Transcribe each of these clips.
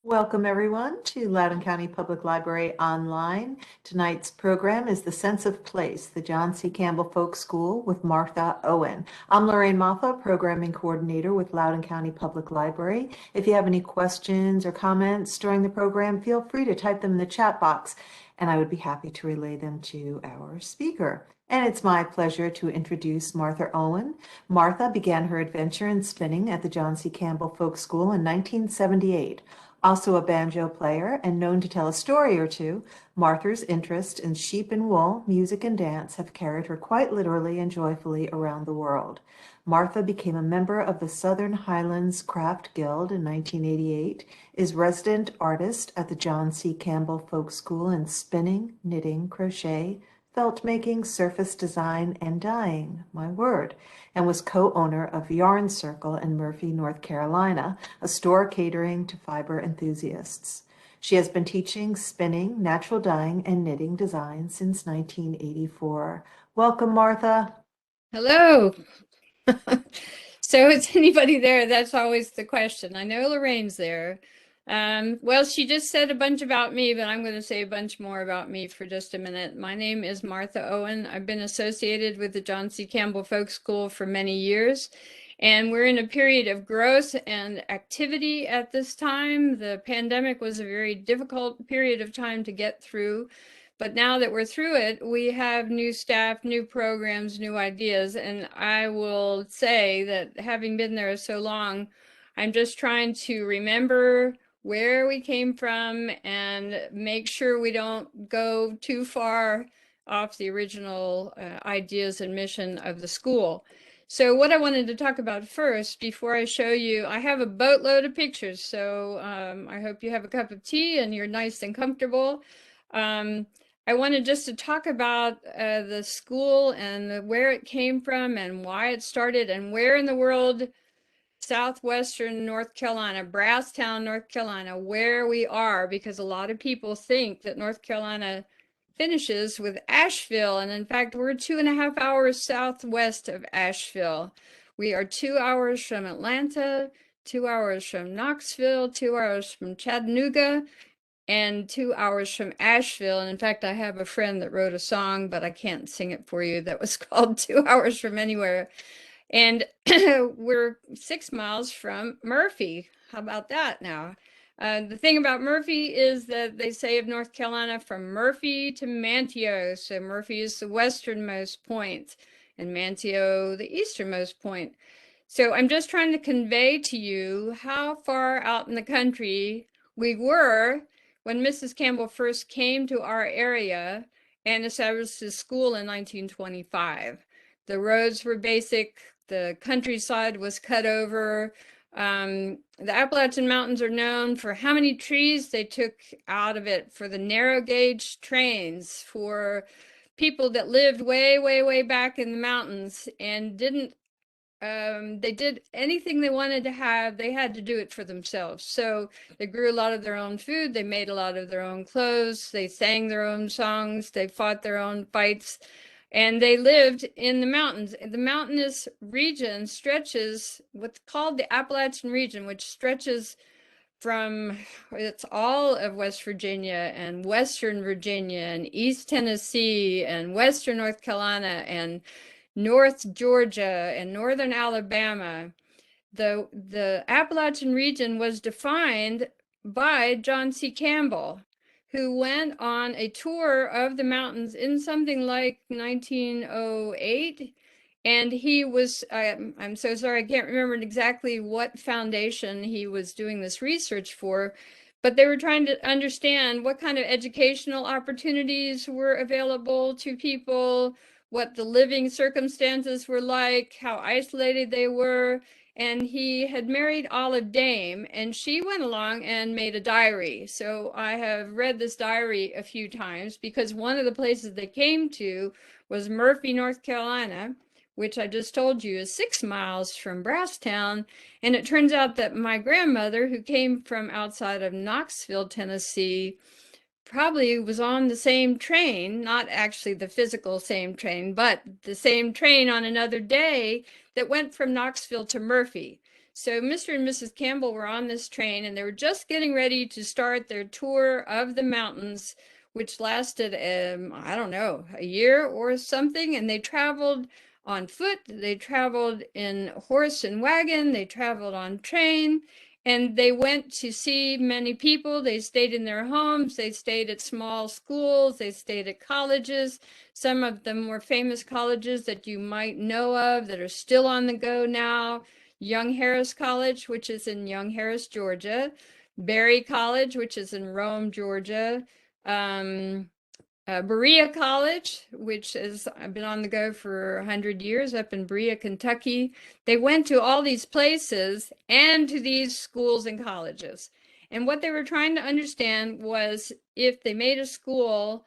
Welcome, everyone, to Loudoun County Public Library Online. Tonight's program is The Sense of Place, the John C. Campbell Folk School with Martha Owen. I'm Lorraine Moffa, Programming Coordinator with Loudoun County Public Library. If you have any questions or comments during the program, feel free to type them in the chat box, and I would be happy to relay them to our speaker. And it's my pleasure to introduce Martha Owen. Martha began her adventure in spinning at the John C. Campbell Folk School in 1978. Also a banjo player and known to tell a story or two, Martha's interest in sheep and wool, music and dance have carried her quite literally and joyfully around the world. Martha became a member of the Southern Highlands Craft Guild in 1988, is resident artist at the John C. Campbell Folk School in spinning, knitting, crochet, felt making, surface design, and dyeing, my word, and was co-owner of Yarn Circle in Murphy, North Carolina, a store catering to fiber enthusiasts. She has been teaching spinning, natural dyeing, and knitting design since 1984. Welcome, Martha. Hello. So is anybody there? That's always the question. I know Lorraine's there. Well, she just said a bunch about me, but I'm going to say a bunch more about me for just a minute. My name is Martha Owen. I've been associated with the John C. Campbell Folk School for many years, and we're in a period of growth and activity at this time. The pandemic was a very difficult period of time to get through. But now that we're through it, we have new staff, new programs, new ideas. And I will say that having been there so long, I'm just trying to remember where we came from and make sure we don't go too far off the original ideas and mission of the school. So what I wanted to talk about first, before I show you, I have a boatload of pictures. So I hope you have a cup of tea and you're nice and comfortable. I wanted just to talk about the school and where it came from and why it started and where in the world, southwestern North Carolina, Brasstown, North Carolina, where we are, because a lot of people think that North Carolina finishes with Asheville. And in fact, we're 2.5 hours southwest of Asheville. We are 2 hours from Atlanta, 2 hours from Knoxville, 2 hours from Chattanooga, and 2 hours from Asheville. And in fact, I have a friend that wrote a song, but I can't sing it for you, that was called 2 hours from anywhere. And we're 6 miles from Murphy. How about that now? The thing about Murphy is that they say of North Carolina, from Murphy to Manteo. So Murphy is the westernmost point and Manteo the easternmost point. So I'm just trying to convey to you how far out in the country we were when Mrs. Campbell first came to our area and established the school in 1925. The roads were basic, the countryside was cut over. The Appalachian Mountains are known for how many trees they took out of it for the narrow gauge trains, for people that lived way, way, way back in the mountains and didn't they did anything they wanted to have, they had to do it for themselves. So they grew a lot of their own food, they made a lot of their own clothes, they sang their own songs, they fought their own fights, and they lived in the mountains. The mountainous region stretches what's called the Appalachian region, which stretches from, it's all of West Virginia and Western Virginia and East Tennessee and Western North Carolina and North Georgia and Northern Alabama. The Appalachian region was defined by John C. Campbell, who went on a tour of the mountains in something like 1908. And he was, I'm so sorry, I can't remember exactly what foundation he was doing this research for, but they were trying to understand what kind of educational opportunities were available to people, what the living circumstances were like, how isolated they were. And he had married Olive Dame, and she went along and made a diary. So I have read this diary a few times because one of the places they came to was Murphy, North Carolina, which I just told you is 6 miles from Brasstown. And it turns out that my grandmother, who came from outside of Knoxville, Tennessee, probably was on the same train, not actually the physical same train, but the same train on another day that went from Knoxville to Murphy. So Mr. and Mrs. Campbell were on this train, and they were just getting ready to start their tour of the mountains, which lasted, I don't know, a year or something. And they traveled on foot, they traveled in horse and wagon, they traveled on train, and they went to see many people. They stayed in their homes, they stayed at small schools, they stayed at colleges. Some of the more famous colleges that you might know of that are still on the go now: Young Harris College, which is in Young Harris, Georgia; Berry College, which is in Rome, Georgia; Berea College, which has been on the go for 100 years up in Berea, Kentucky. They went to all these places and to these schools and colleges. And what they were trying to understand was if they made a school,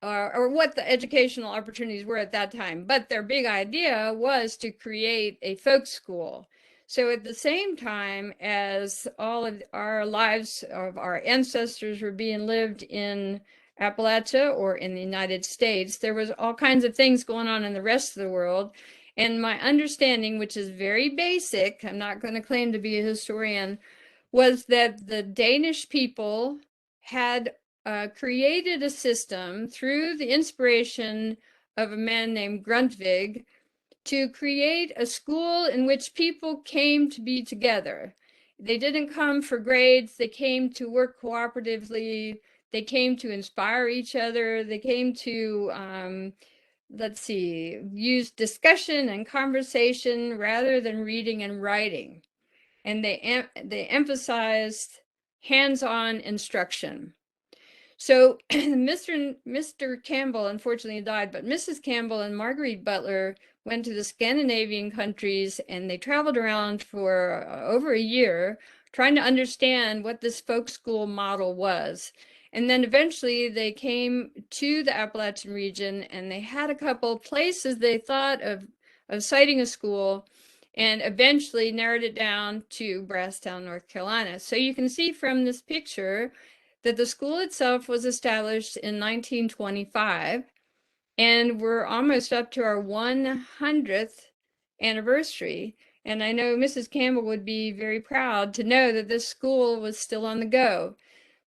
or what the educational opportunities were at that time. But their big idea was to create a folk school. So at the same time as all of our lives of our ancestors were being lived in Appalachia or in the United States, there was all kinds of things going on in the rest of the world. And my understanding, which is very basic, I'm not going to claim to be a historian, was that the Danish people had created a system through the inspiration of a man named Grundtvig to create a school in which people came to be together. They didn't come for grades, they came to work cooperatively, they came to inspire each other, they came to, let's see, use discussion and conversation rather than reading and writing. And they emphasized hands-on instruction. So Mr. Campbell unfortunately died, but Mrs. Campbell and Marguerite Butler went to the Scandinavian countries, and they traveled around for over a year trying to understand what this folk school model was. And then eventually they came to the Appalachian region, and they had a couple places they thought of citing a school, and eventually narrowed it down to Brasstown, North Carolina. So you can see from this picture that the school itself was established in 1925, and we're almost up to our 100th anniversary. And I know Mrs. Campbell would be very proud to know that this school was still on the go.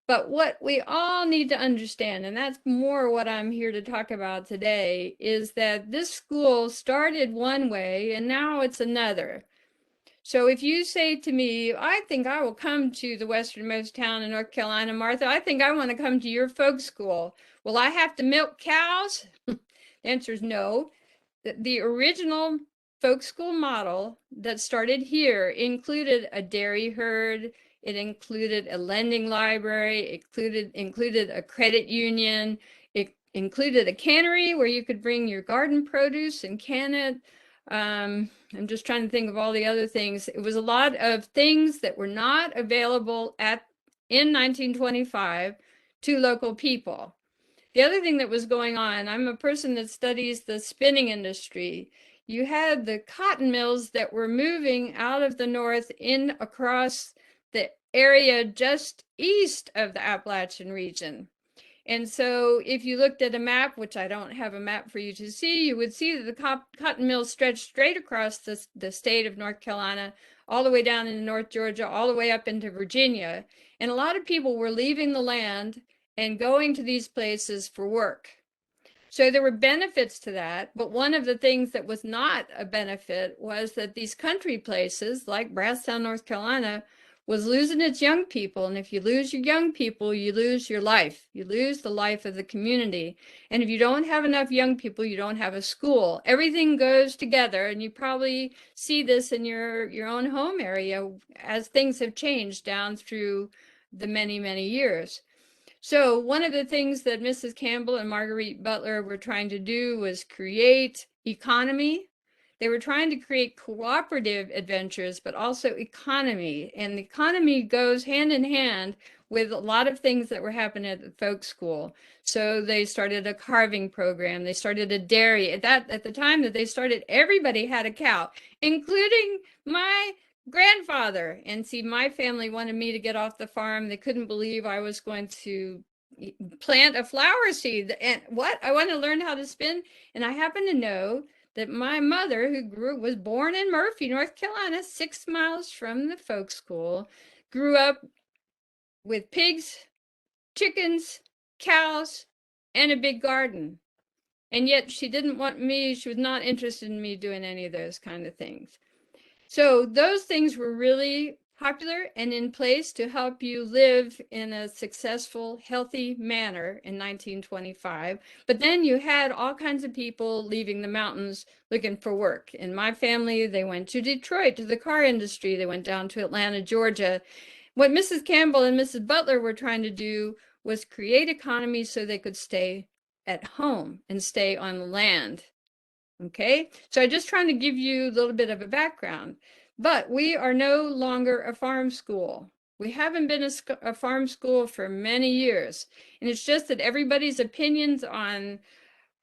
But what we all need to understand, and that's more what I'm here to talk about today, is that this school started one way and now it's another. So if you say to me, I think I will come to the westernmost town in North Carolina, Martha, I think I want to come to your folk school. Will I have to milk cows? The answer is no. The original folk school model that started here included a dairy herd, it included a lending library, it included a credit union, it included a cannery where you could bring your garden produce and can it. I'm just trying to think of all the other things. It was a lot of things that were not available in 1925 to local people. The other thing that was going on, I'm a person that studies the spinning industry. You had the cotton mills that were moving out of the north in across the area just east of the Appalachian region. And so if you looked at a map, which I don't have a map for you to see, you would see that the cotton mills stretched straight across the state of North Carolina, all the way down into North Georgia, all the way up into Virginia. And a lot of people were leaving the land and going to these places for work. So there were benefits to that, but one of the things that was not a benefit was that these country places like Brasstown, North Carolina, was losing its young people. And if you lose your young people, you lose your life. You lose the life of the community. And if you don't have enough young people, you don't have a school. Everything goes together, and you probably see this in your own home area as things have changed down through the many, many years. So one of the things that Mrs. Campbell and Marguerite Butler were trying to do was create economy. They were trying to create cooperative adventures, but also economy. And the economy goes hand in hand with a lot of things that were happening at the folk school. So they started a carving program. They started a dairy. At the time that they started, everybody had a cow, including my grandfather. And see, my family wanted me to get off the farm. They couldn't believe I was going to plant a flower seed. And what? I wanted to learn how to spin. And I happen to know that my mother, was born in Murphy, North Carolina, 6 miles from the folk school, grew up with pigs, chickens, cows, and a big garden. And yet she didn't want me, she was not interested in me doing any of those kind of things. So those things were really popular and in place to help you live in a successful, healthy manner in 1925. But then you had all kinds of people leaving the mountains looking for work. In my family, they went to Detroit, to the car industry. They went down to Atlanta, Georgia. What Mrs. Campbell and Mrs. Butler were trying to do was create economies so they could stay at home and stay on the land. Okay, so I'm just trying to give you a little bit of a background, but we are no longer a farm school. We haven't been a farm school for many years, and it's just that everybody's opinions on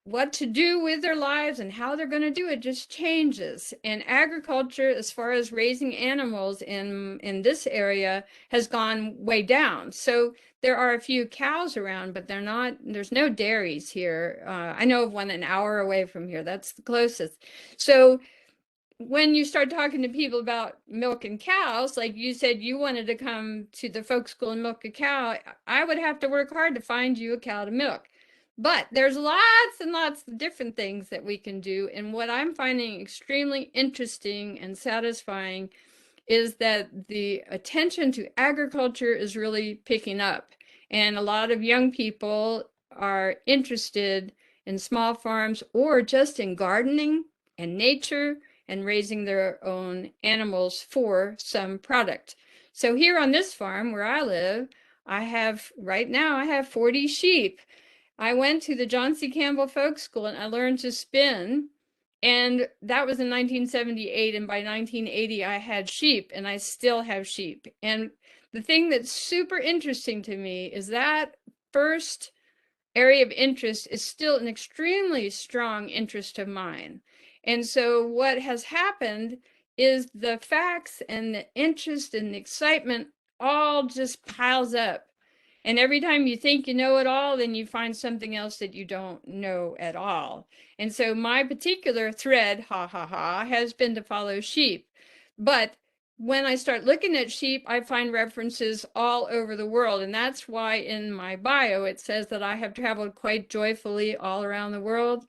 what to do with their lives and how they're going to do it just changes. And agriculture, as far as raising animals in this area, has gone way down. So there are a few cows around, but there's no dairies here. I know of one an hour away from here. That's the closest. So when you start talking to people about milking cows, like you said, you wanted to come to the folk school and milk a cow, I would have to work hard to find you a cow to milk. But there's lots and lots of different things that we can do. And what I'm finding extremely interesting and satisfying is that the attention to agriculture is really picking up. And a lot of young people are interested in small farms or just in gardening and nature and raising their own animals for some product. So here on this farm where I live, right now I have 40 sheep. I went to the John C. Campbell Folk School and I learned to spin. And that was in 1978. And by 1980, I had sheep and I still have sheep. And the thing that's super interesting to me is that first area of interest is still an extremely strong interest of mine. And so what has happened is the facts and the interest and the excitement all just piles up. And every time you think you know it all, then you find something else that you don't know at all. And so my particular thread, has been to follow sheep. But when I start looking at sheep, I find references all over the world. And that's why in my bio, it says that I have traveled quite joyfully all around the world.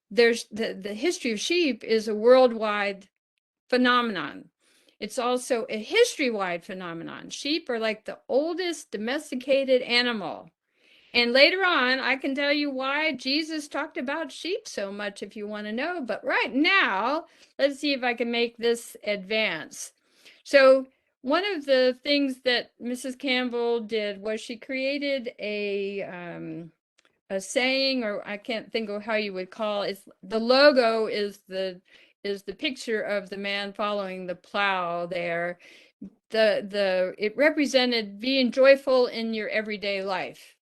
There's the history of sheep is a worldwide phenomenon. It's also a history-wide phenomenon. Sheep are like the oldest domesticated animal. And later on, I can tell you why Jesus talked about sheep so much if you want to know. But right now, let's see if I can make this advance. So one of the things that Mrs. Campbell did was she created a saying, or I can't think of how you would call it. The logo is the picture of the man following the plow there. It represented being joyful in your everyday life.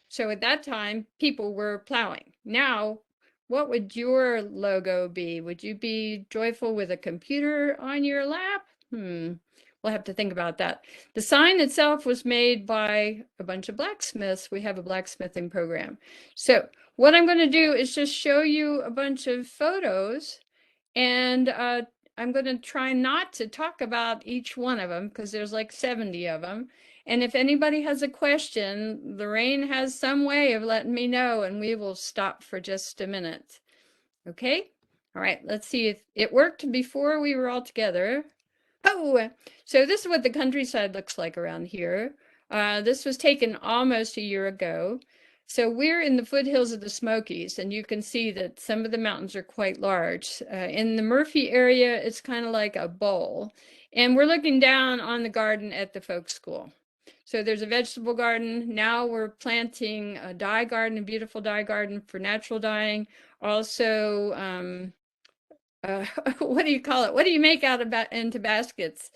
So at that time, people were plowing. Now, what would your logo be? Would you be joyful with a computer on your lap? We'll have to think about that. The sign itself was made by a bunch of blacksmiths. We have a blacksmithing program. So what I'm going to do is just show you a bunch of photos, and I'm going to try not to talk about each one of them because there's like 70 of them. And if anybody has a question, Lorraine has some way of letting me know, and we will stop for just a minute. Okay? All right, let's see if it worked before we were all together. Oh, so this is what the countryside looks like around here. This was taken almost a year ago. So we're in the foothills of the Smokies, and you can see that some of the mountains are quite large. In the Murphy area, it's kind of like a bowl. And we're looking down on the garden at the folk school. So there's a vegetable garden. Now we're planting a dye garden, a beautiful dye garden for natural dyeing. Also, what do you call it? What do you make out of into baskets?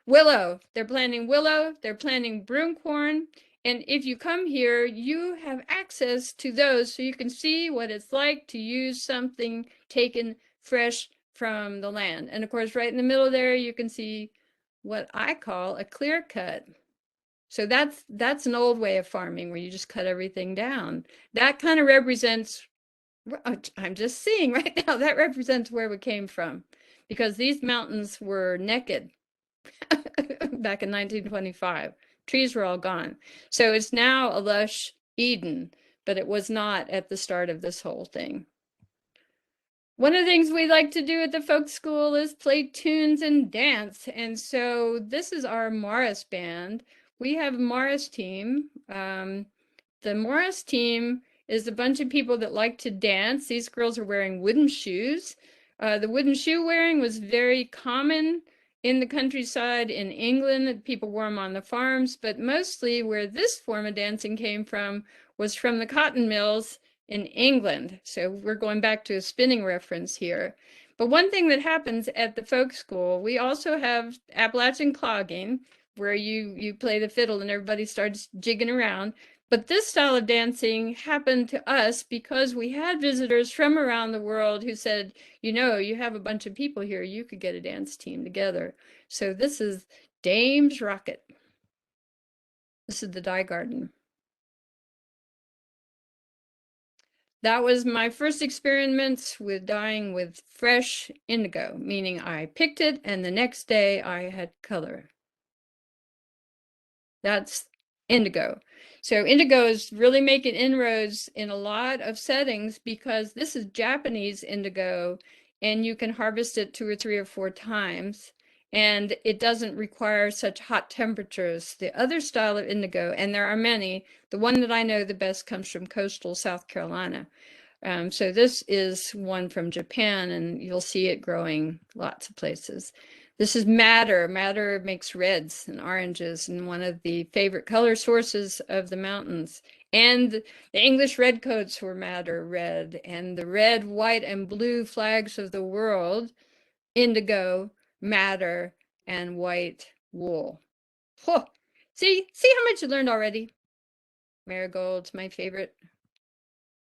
Willow. They're planting willow. They're planting broomcorn. And if you come here, you have access to those so you can see what it's like to use something taken fresh from the land. And of course, right in the middle there, you can see what I call a clear cut. So that's an old way of farming where you just cut everything down. That kind of represents I'm just seeing right now that represents where we came from, because these mountains were naked back in 1925. Trees were all gone. So it's now a lush Eden, but it was not at the start of this whole thing. One of the things we like to do at the folk school is play tunes and dance. And so this is our Morris band. We have a Morris team. The Morris team is a bunch of people that like to dance. These girls are wearing wooden shoes. The wooden shoe wearing was very common in the countryside in England. People wore them on the farms, but mostly where this form of dancing came from was from the cotton mills in England. So we're going back to a spinning reference here. But one thing that happens at the folk school, we also have Appalachian clogging, where you play the fiddle and everybody starts jigging around. But this style of dancing happened to us because we had visitors from around the world who said, you know, you have a bunch of people here, you could get a dance team together. So this is Dame's Rocket. This is the dye garden. That was my first experiments with dyeing with fresh indigo, meaning I picked it and the next day I had color. That's indigo. So indigo is really making inroads in a lot of settings because this is Japanese indigo and you can harvest it 2 or 3 or 4 times and it doesn't require such hot temperatures. The other style of indigo, and there are many, the one that I know the best comes from coastal South Carolina. So this is one from Japan and you'll see it growing lots of places. This is madder. Madder makes reds and oranges and one of the favorite color sources of the mountains. And the English redcoats were madder red, and the red, white, and blue flags of the world, indigo, madder, and white wool. Oh, see how much you learned already? Marigold's my favorite.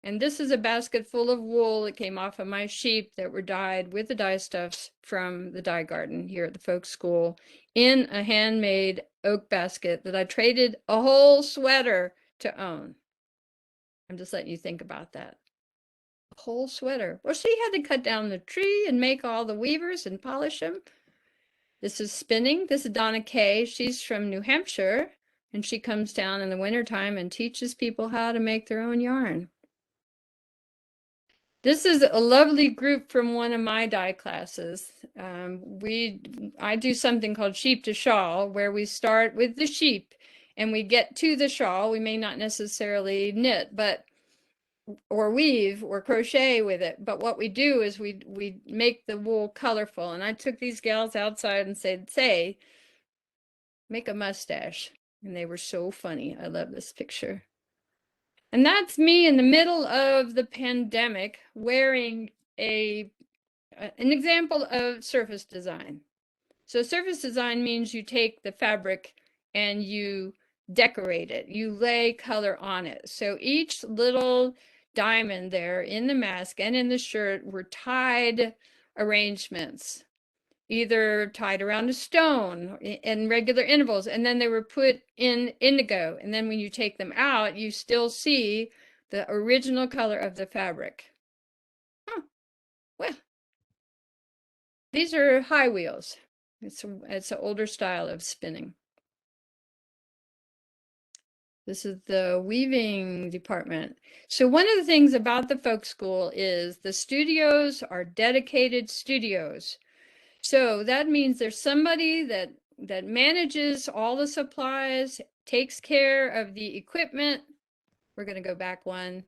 And this is a basket full of wool that came off of my sheep that were dyed with the dye stuffs from the dye garden here at the folk school in a handmade oak basket that I traded a whole sweater to own. I'm just letting you think about that. A whole sweater. Well, she had to cut down the tree and make all the weavers and polish them. This is spinning. This is Donna Kay. She's from New Hampshire, and she comes down in the wintertime and teaches people how to make their own yarn. This is a lovely group from one of my dye classes. I do something called sheep to shawl, where we start with the sheep and we get to the shawl. We may not necessarily knit, or weave or crochet with it. But what we do is we make the wool colorful. And I took these gals outside and said, say, make a mustache. And they were so funny. I love this picture. And that's me in the middle of the pandemic wearing an example of surface design. So surface design means you take the fabric and you decorate it. You lay color on it. So each little diamond there in the mask and in the shirt were tied arrangements, either tied around a stone in regular intervals, and then they were put in indigo. And then when you take them out, you still see the original color of the fabric. Huh. Well, these are high wheels. It's an older style of spinning. This is the weaving department. So one of the things about the folk school is the studios are dedicated studios. So that means there's somebody that manages all the supplies, takes care of the equipment. We're going to go back one.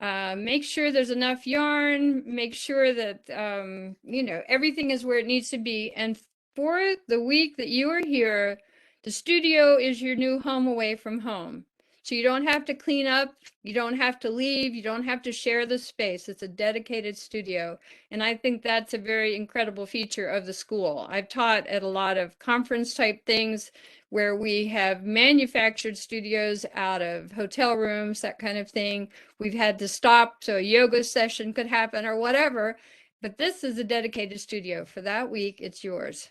Make sure there's enough yarn, make sure that, you know, everything is where it needs to be. And for the week that you are here, the studio is your new home away from home. So you don't have to clean up, you don't have to leave, you don't have to share the space. It's a dedicated studio. And I think that's a very incredible feature of the school. I've taught at a lot of conference type things where we have manufactured studios out of hotel rooms, that kind of thing. We've had to stop so a yoga session could happen or whatever. But this is a dedicated studio. For that week, it's yours.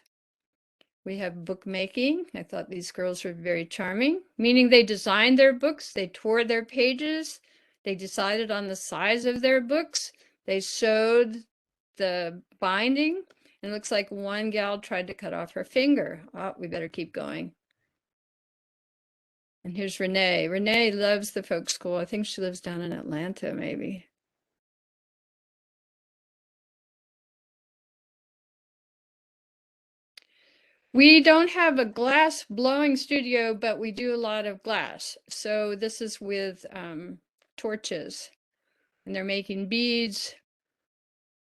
We have bookmaking. I thought these girls were very charming, meaning they designed their books, they tore their pages, They decided on the size of their books. They sewed the binding, and it looks like one gal tried to cut off her finger. Oh, we better keep going. And here's Renee. Renee loves the folk school. I think she lives down in Atlanta, maybe. We don't have a glass blowing studio, but we do a lot of glass. So this is with torches, and they're making beads.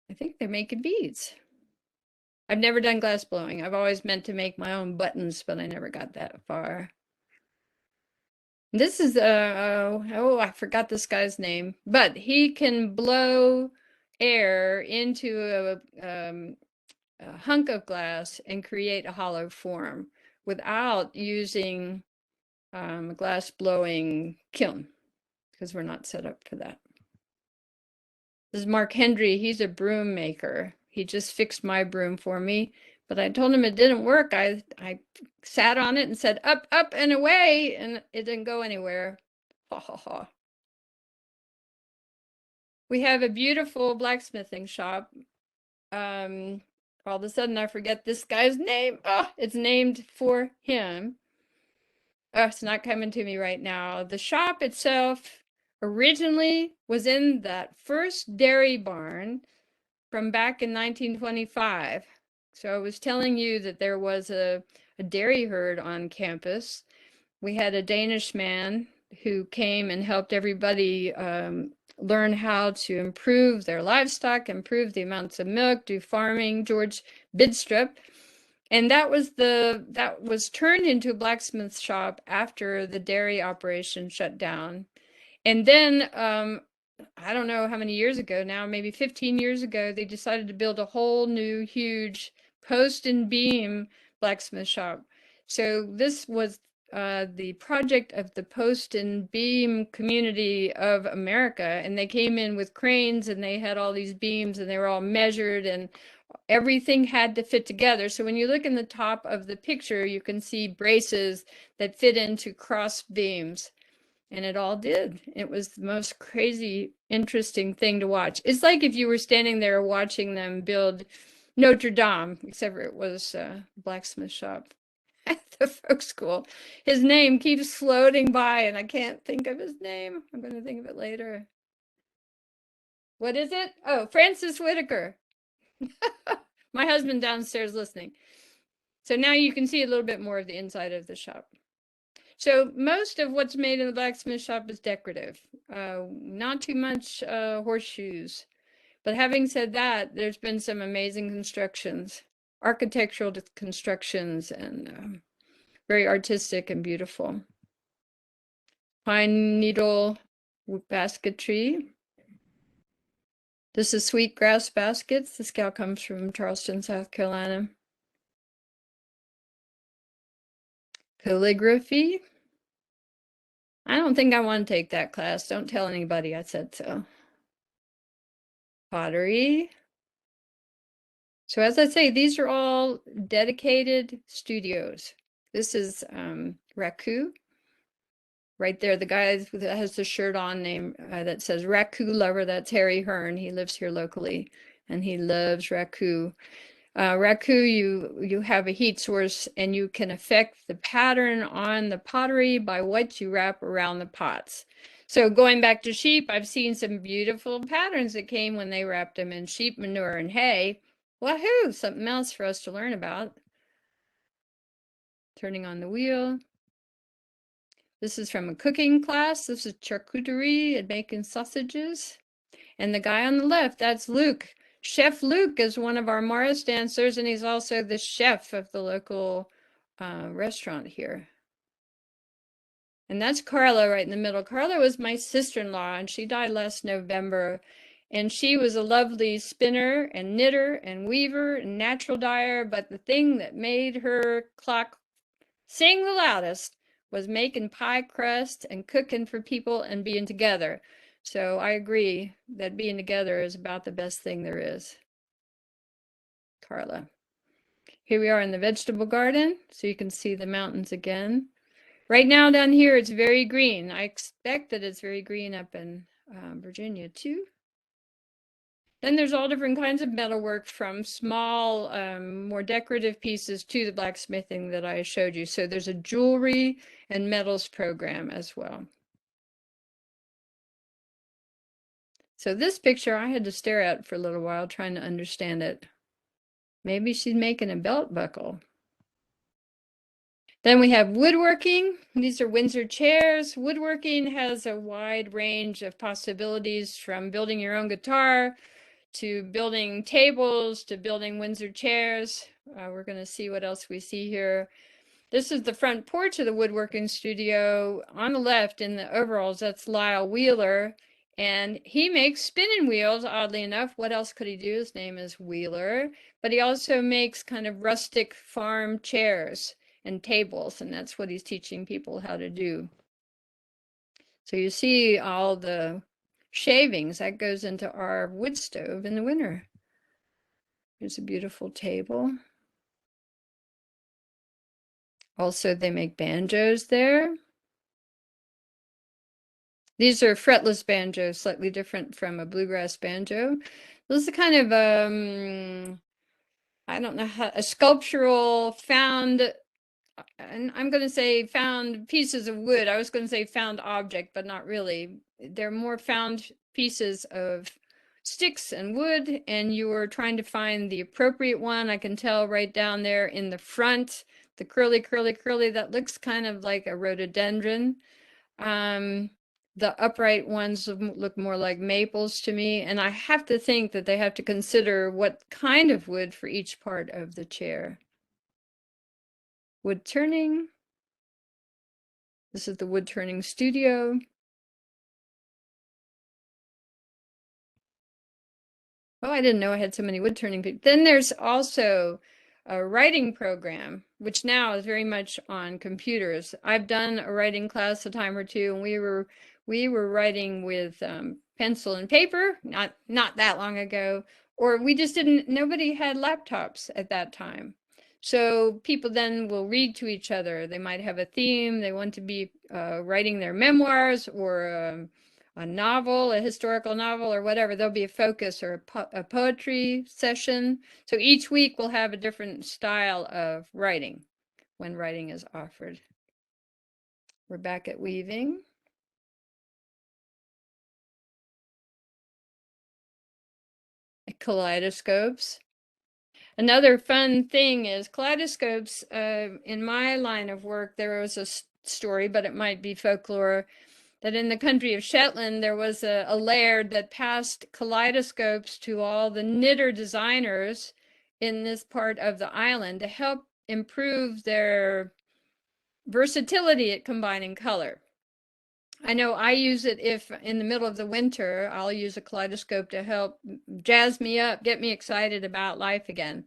I think they're making beads. I've never done glass blowing. I've always meant to make my own buttons, but I never got that far. This is oh, I forgot this guy's name, but he can blow air into a hunk of glass and create a hollow form without using a glass blowing kiln, because we're not set up for that. This is Mark Hendry. He's a broom maker. He just fixed my broom for me, but I told him it didn't work. I sat on it and said, up, up, and away, and it didn't go anywhere. Ha, ha, ha. We have a beautiful blacksmithing shop. All of a sudden, I forget this guy's name. Oh, it's named for him. Oh, it's not coming to me right now. The shop itself originally was in that first dairy barn from back in 1925. So I was telling you that there was a dairy herd on campus. We had a Danish man who came and helped everybody learn how to improve their livestock, improve the amounts of milk, do farming, George Bidstrup. And that was turned into a blacksmith shop after the dairy operation shut down. And then I don't know how many years ago now, maybe 15 years ago, they decided to build a whole new huge post and beam blacksmith shop. So this was the project of the post and beam community of America. And they came in with cranes and they had all these beams and they were all measured and everything had to fit together. So when you look in the top of the picture, you can see braces that fit into cross beams. And it all did. It was the most crazy, interesting thing to watch. It's like if you were standing there watching them build Notre Dame, except for it was a blacksmith shop at the folk school. His name keeps floating by, and I can't think of his name. I'm going to think of it later. What is it? Oh, Francis Whitaker. My husband downstairs listening. So now you can see a little bit more of the inside of the shop. So most of what's made in the blacksmith shop is decorative, not too much horseshoes. But having said that, there's been some amazing constructions, architectural constructions, and very artistic and beautiful. Pine needle basketry. This is sweetgrass baskets. This gal comes from Charleston, South Carolina. Calligraphy. I don't think I want to take that class. Don't tell anybody I said so. Pottery. So as I say, these are all dedicated studios. This is Raku. Right there, the guy that has the shirt on name that says Raku Lover, that's Harry Hearn. He lives here locally and he loves Raku. Raku, you have a heat source and you can affect the pattern on the pottery by what you wrap around the pots. So going back to sheep, I've seen some beautiful patterns that came when they wrapped them in sheep manure and hay. Wahoo! Something else for us to learn about. Turning on the wheel. This is from a cooking class. This is charcuterie and making sausages. And the guy on the left, that's Luke. Chef Luke is one of our Morris dancers, and he's also the chef of the local restaurant here. And that's Carla right in the middle. Carla was my sister-in-law, and she died last November. And she was a lovely spinner and knitter and weaver and natural dyer. But the thing that made her clock sing the loudest was making pie crust and cooking for people and being together. So I agree that being together is about the best thing there is. Carla. Here we are in the vegetable garden, so you can see the mountains again. Right now down here, it's very green. I expect that it's very green up in Virginia too. Then there's all different kinds of metalwork, from small, more decorative pieces to the blacksmithing that I showed you. So there's a jewelry and metals program as well. So this picture I had to stare at for a little while trying to understand it. Maybe she's making a belt buckle. Then we have woodworking. These are Windsor chairs. Woodworking has a wide range of possibilities, from building your own guitar to building tables to building Windsor chairs. We're going to see what else we see here. This is the front porch of the woodworking studio. On the left in the overalls, that's Lyle Wheeler. And he makes spinning wheels, oddly enough. What else could he do? His name is Wheeler. But he also makes kind of rustic farm chairs and tables, and that's what he's teaching people how to do. So you see all the shavings that goes into our wood stove in the winter. Here's a beautiful table. Also, they make banjos there. These are fretless banjos, slightly different from a bluegrass banjo. This is kind of I don't know how, a sculptural found, and I'm going to say found pieces of wood. I was going to say found object, but not really. They're more found pieces of sticks and wood, and you are trying to find the appropriate one. I can tell right down there in the front, the curly, that looks kind of like a rhododendron. The upright ones look more like maples to me, and I have to think that they have to consider what kind of wood for each part of the chair. Wood turning. This is the wood turning studio. Oh, I didn't know I had so many wood turning people. Then there's also a writing program, which now is very much on computers. I've done a writing class a time or two, and we were writing with pencil and paper, not that long ago, or we just didn't, nobody had laptops at that time. So people then will read to each other. They might have a theme. They want to be writing their memoirs or a novel, a historical novel, or whatever. There'll be a focus or a poetry session. So each week we'll have a different style of writing when writing is offered. We're back at weaving. Kaleidoscopes. Another fun thing is kaleidoscopes. In my line of work, there was a story, but it might be folklore, that in the country of Shetland, there was a laird that passed kaleidoscopes to all the knitter designers in this part of the island to help improve their versatility at combining color. I know I use it if in the middle of the winter, I'll use a kaleidoscope to help jazz me up, get me excited about life again.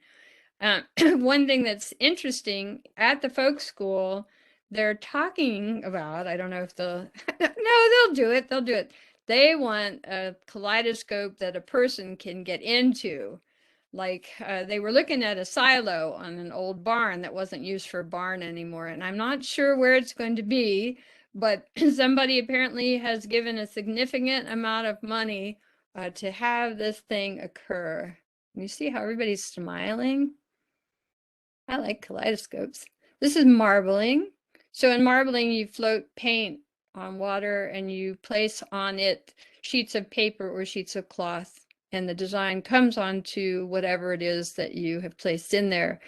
One thing that's interesting at the folk school, they're talking about, I don't know if they'll, no, they'll do it. They'll do it. They want a kaleidoscope that a person can get into. Like they were looking at a silo on an old barn that wasn't used for a barn anymore. And I'm not sure where it's going to be, but somebody apparently has given a significant amount of money to have this thing occur. You see how everybody's smiling? I like kaleidoscopes. This is marbling. So in marbling, you float paint on water and you place on it sheets of paper or sheets of cloth, and the design comes onto whatever it is that you have placed in there.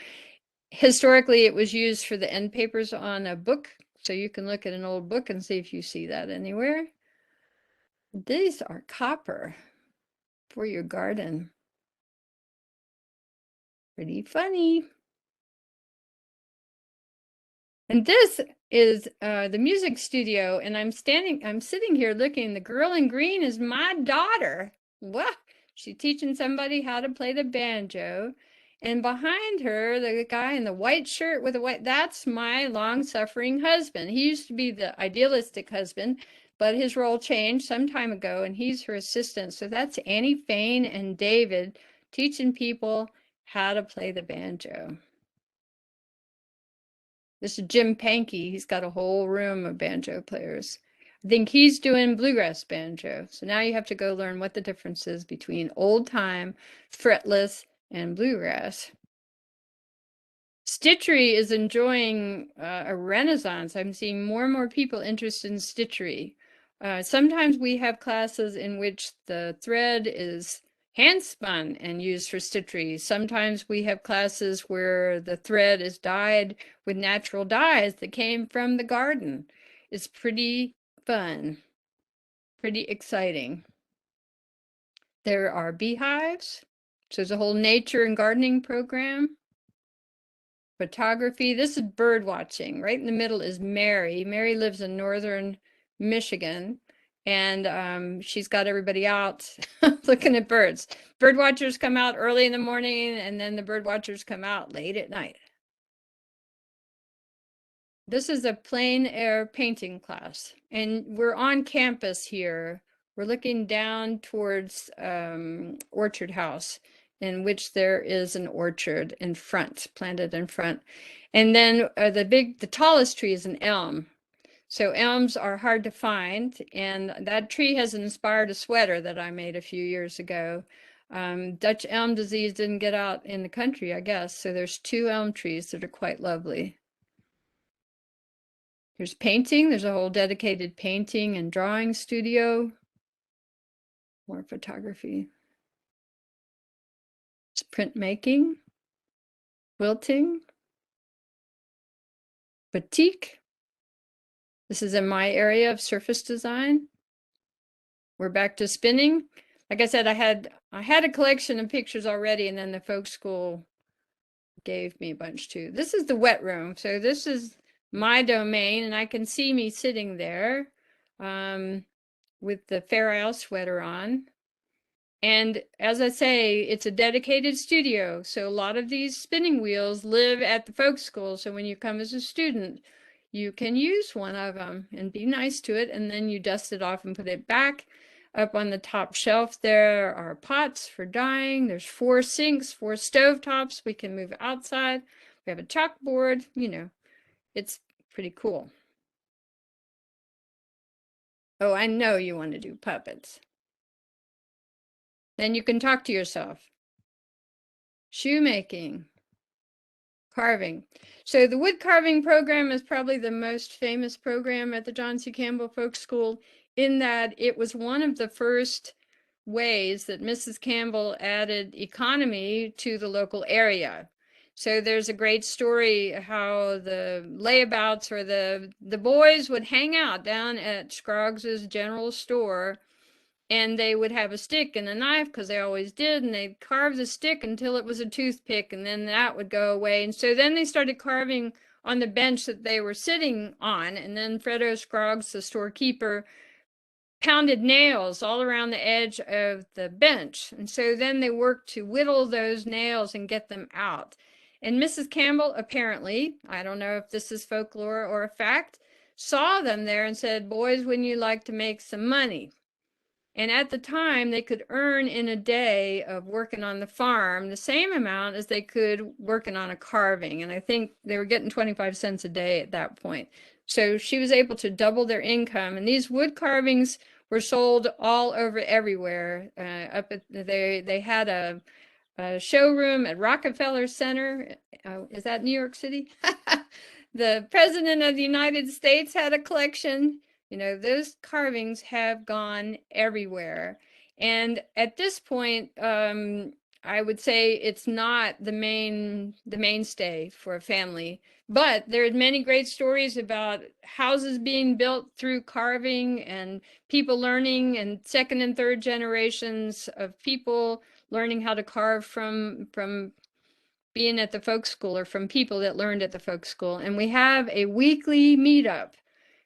Historically, it was used for the end papers on a book. So you can look at an old book and see if you see that anywhere. These are copper for your garden. Pretty funny. And this is the music studio, and I'm sitting here looking. The girl in green is my daughter. What? She's teaching somebody how to play the banjo. And behind her, the guy in the white shirt with the white, that's my long-suffering husband. He used to be the idealistic husband, but his role changed some time ago, and he's her assistant. So that's Annie Fain and David teaching people how to play the banjo. This is Jim Pankey. He's got a whole room of banjo players. I think he's doing bluegrass banjo. So now you have to go learn what the difference is between old time, fretless, and bluegrass. Stitchery is enjoying a renaissance. I'm seeing more and more people interested in stitchery. Sometimes we have classes in which the thread is hand spun and used for stitchery. Sometimes we have classes where the thread is dyed with natural dyes that came from the garden. It's pretty fun, pretty exciting. There are beehives. So there's a whole nature and gardening program. Photography. This is bird watching. Right in the middle is Mary. Mary lives in northern Michigan, and she's got everybody out looking at birds. Bird watchers come out early in the morning, and then the bird watchers come out late at night. This is a plein air painting class, and we're on campus here. We're looking down towards Orchard House, in which there is an orchard in front, planted in front. And then the tallest tree is an elm. So elms are hard to find, and that tree has inspired a sweater that I made a few years ago. Dutch elm disease didn't get out in the country, I guess. So there's 2 elm trees that are quite lovely. There's painting. There's a whole dedicated painting and drawing studio. More photography. It's printmaking, quilting, batik. This is in my area of surface design. We're back to spinning. Like I said, I had a collection of pictures already, and then the folk school gave me a bunch too. This is the wet room. So this is my domain, and I can see me sitting there with the Fair Isle sweater on. And as I say, it's a dedicated studio. So a lot of these spinning wheels live at the folk school. So when you come as a student, you can use one of them and be nice to it. And then you dust it off and put it back up on the top shelf. There are pots for dyeing. There's 4 sinks, 4 stovetops. We can move outside. We have a chalkboard. You know, it's pretty cool. Oh, I know you want to do puppets. Then you can talk to yourself. Shoemaking, carving. So the wood carving program is probably the most famous program at the John C. Campbell Folk School, in that it was one of the first ways that Mrs. Campbell added economy to the local area. So there's a great story how the layabouts or the boys would hang out down at Scroggs's general store, and they would have a stick and a knife, because they always did, and they'd carve the stick until it was a toothpick, and then that would go away. And so then they started carving on the bench that they were sitting on, and then Fredo Scroggs, the storekeeper, pounded nails all around the edge of the bench. And so then they worked to whittle those nails and get them out. And Mrs. Campbell, apparently, I don't know if this is folklore or a fact, saw them there and said, "Boys, wouldn't you like to make some money?" And at the time, they could earn in a day of working on the farm the same amount as they could working on a carving. And I think they were getting 25 cents a day at that point. So she was able to double their income. And these wood carvings were sold all over everywhere. They had a showroom at Rockefeller Center. Is that New York City? The President of the United States had a collection. You know, those carvings have gone everywhere. And at this point, I would say it's not the mainstay for a family. But there are many great stories about houses being built through carving, and people learning, and 2nd and 3rd generations of people learning how to carve from being at the folk school, or from people that learned at the folk school. And we have a weekly meetup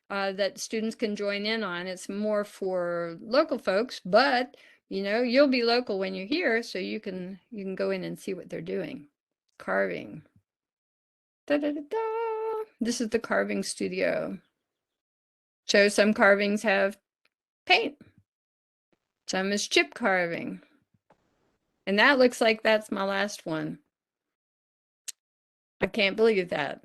that students can join in on. It's more for local folks, but you know, you'll be local when you're here, so you can go in and see what they're doing. Carving. Da, da, da, da. This is the carving studio. So some carvings have paint. Some is chip carving. And that looks like that's my last one. I can't believe that.